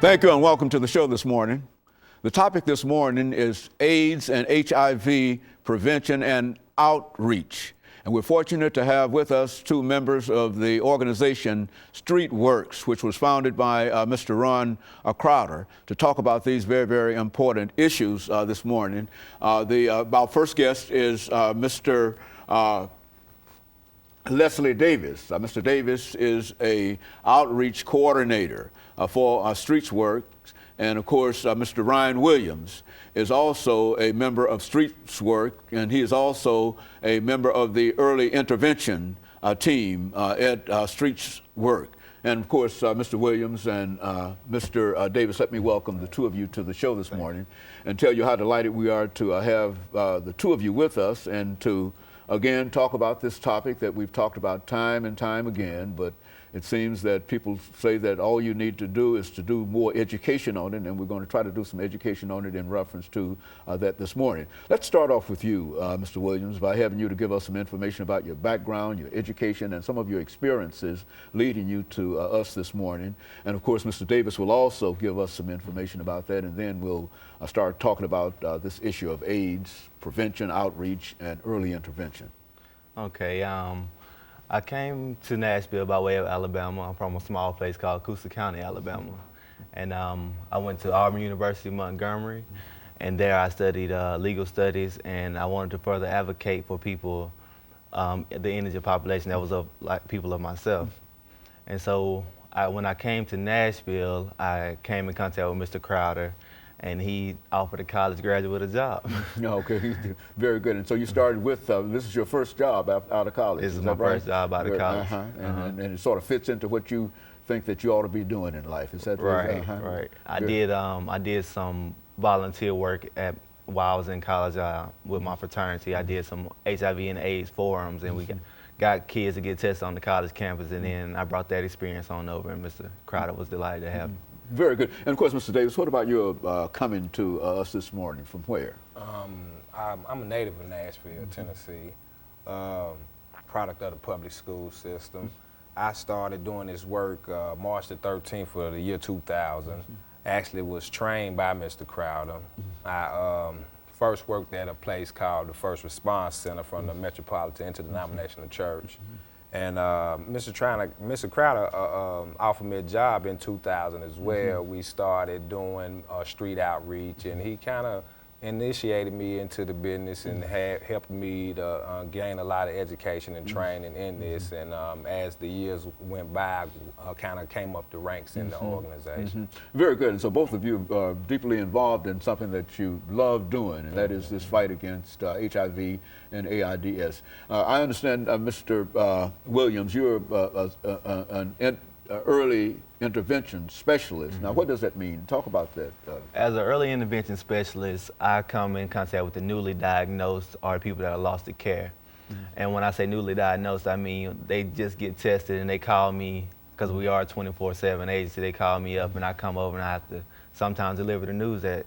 Thank you and welcome to the show this morning. The topic this morning is AIDS and HIV prevention and outreach. And we're fortunate to have with us two members of the organization Street Works, which was founded by Mr. Ron Crowder, to talk about these very, very important issues this morning. Our first guest is Mr. LDavis. Mr. Davis is a outreach coordinator for Street Works, and of course Mr. RWilliams is also a member of Street Works, and he is also a member of the early intervention team at Street Works. And of course, Mr. Williams and Mr. Davis, let me welcome the two of you to the show this morning and tell you how delighted we are to have the two of you with us and to again talk about this topic that we've talked about time and time again, but it seems that people say that all you need to do is to do more education on it, and we're going to try to do some education on it in reference to that this morning. Let's start off with you, Mr. Williams, by having you to give us some information about your background, your education, and some of your experiences leading you to us this morning. And of course, Mr. Davis will also give us some information about that, and then we'll start talking about this issue of AIDS, prevention, outreach, and early intervention. Okay. I came to Nashville by way of Alabama. I'm from a small place called Coosa County, Alabama. And I went to University of Montgomery, and there I studied legal studies, and I wanted to further advocate for people, the indigent population that was of like people of myself. And so when I came to Nashville, I came in contact with Mr. Crowder, and he offered a college graduate a job. Okay, very good. And so you started with, this is your first job out of college. This is my first job out of college. And it sort of fits into what you think that you ought to be doing in life. Is that right? Right. I did some volunteer work while I was in college with my fraternity. I did some HIV and AIDS forums, and we got kids to get tested on the college campus, and then I brought that experience on over, and Mr. Crowder was delighted to have me. Very good. And of course, Mr. Davis, what about your coming to us this morning? From where? I'm a native of Nashville, Tennessee, product of the public school system. I started doing this work March the 13th of the year 2000. Actually was trained by Mr. Crowder. I first worked at a place called the First Response Center from the Metropolitan Interdenominational Church. And Mr. Crowder offered me a job in 2000 as well. We started doing street outreach, and he kind of initiated me into the business and helped me to gain a lot of education and training in this. And as the years went by, I kind of came up the ranks in the organization. Very good. And so both of you are deeply involved in something that you love doing, and that is this fight against HIV and AIDS. I understand, Mr. Williams, you're an early intervention specialist. Now, what does that mean? Talk about that. As an early intervention specialist, I come in contact with the newly diagnosed or people that are lost to care. And when I say newly diagnosed, I mean they just get tested and they call me, because we are a 24/7 agency, they call me up and I come over and I have to sometimes deliver the news that,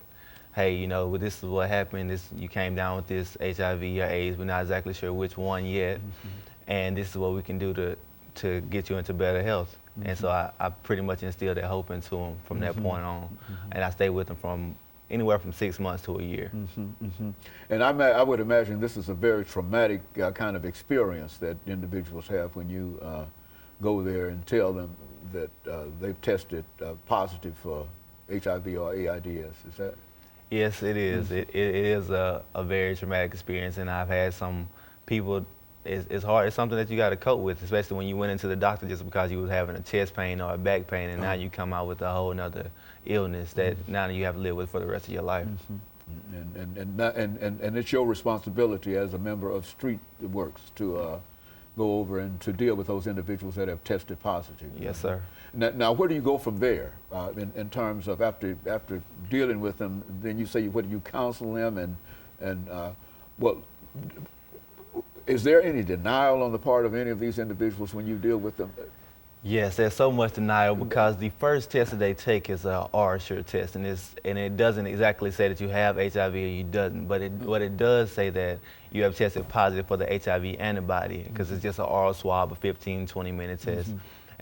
hey, you know, this is what happened, you came down with this HIV or AIDS, we're not exactly sure which one yet, and this is what we can do to get you into better health. And so I pretty much instilled that hope into them from that point on. And I stayed with them from anywhere from 6 months to a year. And I would imagine this is a very traumatic kind of experience that individuals have when you go there and tell them that they've tested positive for HIV or AIDS. Is that? Yes, it is. It is a very traumatic experience, and I've had some people. It's hard. It's something that you got to cope with, especially when you went into the doctor just because you was having a chest pain or a back pain, and now you come out with a whole nother illness that now you have to live with for the rest of your life. And it's your responsibility as a member of Street Works to go over and to deal with those individuals that have tested positive. Yes, sir. Now, where do you go from there in terms of after dealing with them? Then you say, what do you counsel them and well. Is there any denial on the part of any of these individuals when you deal with them? Yes, there's so much denial because the first test that they take is a R-sure test, and it doesn't exactly say that you have HIV or you doesn't, but what it does say that you have tested positive for the HIV antibody because it's just an oral swab, a 15, 20-minute test.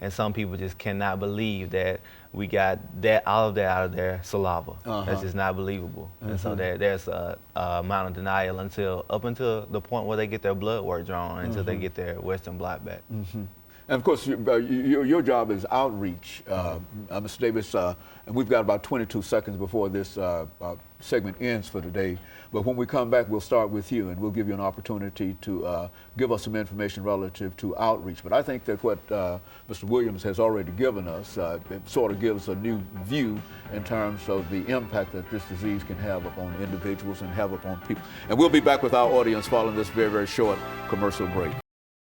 And some people just cannot believe that we got all of that out of their saliva. That's just not believable. And so there's a amount of denial up until the point where they get their blood work drawn, until they get their Western blot back. And of course, your job is outreach, Mr. Davis, and we've got about 22 seconds before this segment ends for today. But when we come back, we'll start with you, and we'll give you an opportunity to give us some information relative to outreach. But I think that what Mr. Williams has already given us, it sort of gives a new view in terms of the impact that this disease can have upon individuals and have upon people. And we'll be back with our audience following this very, very short commercial break.